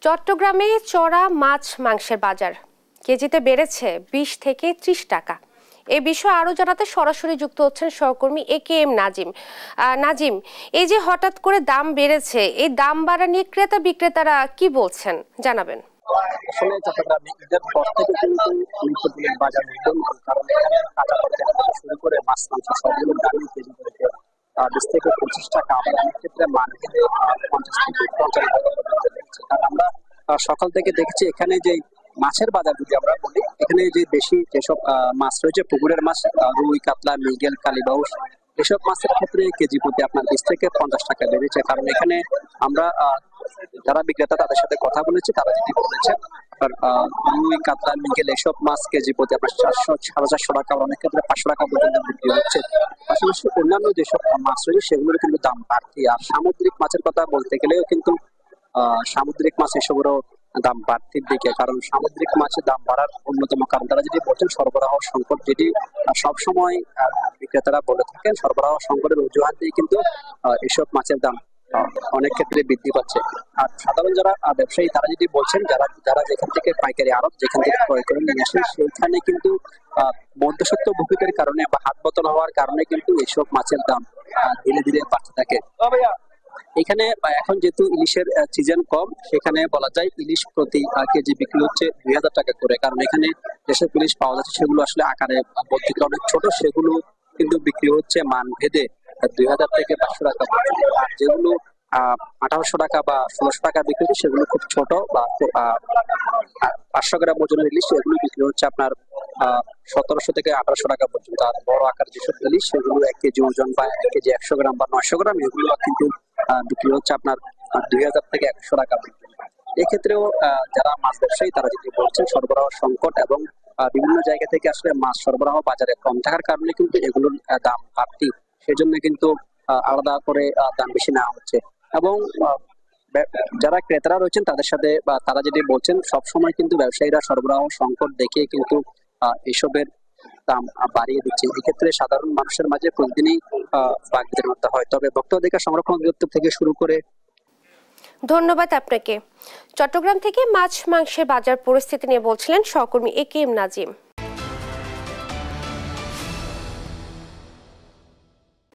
চট্টগ্রামে চড়া মাছ মাংসের বাজার কেজিতে বেড়েছে 20 থেকে 30 টাকা। এই বিষয়ে আরো জানাতে সরাসরি যুক্ত হচ্ছেন সহকর্মী AKM নাজিম। নাজিম, এই যে হঠাৎ করে দাম বেড়েছে, এই দাম বাড়া নিয়ে ক্রেতা বিক্রেতারা কি বলছেন জানাবেন। আসলে চট্টগ্রামে ঈদের পর থেকে কিন্তু গুরুত্বপূর্ণ বাজার উদ্যম, কারণ এখানে কাঁচা তরকারি থেকে শুরু করে মাছ মাংস সবগুলো দামই কেজি থেকে 20 থেকে 25 টাকা, আবার অনেক ক্ষেত্রে মার্কেটে 50 থেকে 55 টাকা পর্যন্ত দেখছে। কারণ আমরা সকাল থেকে দেখছি এখানে যে মাছের বাজার যদি আমরা বলি, এখানে যে বেশি যেসব মাছ রয়েছে পুকুরের মাছ, রুই, কাতলা, মৃগেল, কালীবাউস, এসব মাছের ক্ষেত্রে কেজি প্রতি আপনার 20 থেকে 50 টাকা বেড়েছে। কারণ এখানে আমরা যারা বিক্রেতা তাদের সাথে কথা বলেছি, তারা যেটি বলেছেন রুই, কাতলা, মৃগেল এসব মাছ কেজি প্রতি আপনার 400, 450 টাকা, অনেক ক্ষেত্রে 500 টাকা পর্যন্ত বিক্রি হচ্ছে। পাশাপাশি অন্যান্য যেসব মাছ রয়েছে সেগুলোর কিন্তু দাম বাড়তি। আর সামুদ্রিক মাছের কথা বলতে গেলেও কিন্তু সামুদ্রিক মাছ এসবেরও দাম বাড়তির দিকে। কারণ সামুদ্রিক মাছের দাম বাড়ার অন্যতম কারণ তারা যদি বলছেন সরবরাহ সংকট, যেটি সবসময় বিক্রেতারা বলে থাকেন, সরবরাহ সংকটের অজুহাত দিয়ে কিন্তু এসব মাছের দাম অনেক ক্ষেত্রে বৃদ্ধি পাচ্ছে। আর সাধারণ যারা ব্যবসায়ী তারা যদি বলছেন, যারা যেখান থেকে পাইকারি আড়ত যেখান থেকে ক্রয় করে নিয়ে আসেন, সেখানে কিন্তু মধ্যস্বত্ব ভূমিকার কারণে বা হাত বদল হওয়ার কারণে কিন্তু এসব মাছের দাম ধীরে ধীরে বাড়তে থাকে। এখানে এখন যেহেতু ইলিশের সিজন কম, সেখানে বলা যায় ইলিশ প্রতি কেজি বিক্রি হচ্ছে 2000 টাকা করে। কারণ এখানে যেসব ইলিশ পাওয়া যাচ্ছে সেগুলো আসলে আকারে বলতে গেলে অনেক ছোট, সেগুলো কিন্তু বিক্রি হচ্ছে মান ভেদে 2000 থেকে 500 টাকা পর্যন্ত। আর যেগুলো 1800 টাকা বা 1600 টাকা বিক্রি হচ্ছে সেগুলো খুব ছোট বা 500 গ্রাম ওজনের ইলিশ, এগুলো বিক্রি হচ্ছে আপনার 1700 থেকে 1800 টাকা পর্যন্ত। আর বড় আকার যেসব ইলিশ সেগুলো 1 কেজি ওজন বা 1 কেজি 100 গ্রাম বা 900 গ্রাম, এগুলো কিন্তু বিক্রি হচ্ছে আপনার 2000 থেকে 100 টাকা পর্যন্ত। এক্ষেত্রেও যারা মাছ ব্যবসায়ী তারা যদি বলছেন সরবরাহ সংকট এবং বিভিন্ন জায়গা থেকে আসলে মাছ সরবরাহ বাজারে কম থাকার কারণে কিন্তু এগুলোর দাম বাড়তি, সেজন্য কিন্তু আলাদা করে দাম বেশি নেওয়া হচ্ছে। এবং যারা ক্রেতারা রয়েছেন তাদের সাথে তারা যেটি বলছেন, সবসময় কিন্তু ব্যবসায়ীরা সরবরাহ সংকট দেখে কিন্তু এসবের দাম বাড়িয়ে দিচ্ছে। এক্ষেত্রে সাধারণ মানুষের মাঝে প্রতিদিনই বাকবিতণ্ডা হয়। তবে ভোক্তা অধিকার সংরক্ষণ অধিদপ্তর থেকে শুরু করে। ধন্যবাদ আপনাকে। চট্টগ্রাম থেকে মাছ মাংসের বাজার পরিস্থিতি নিয়ে বলছিলেন সহকর্মী AKM নাজিম।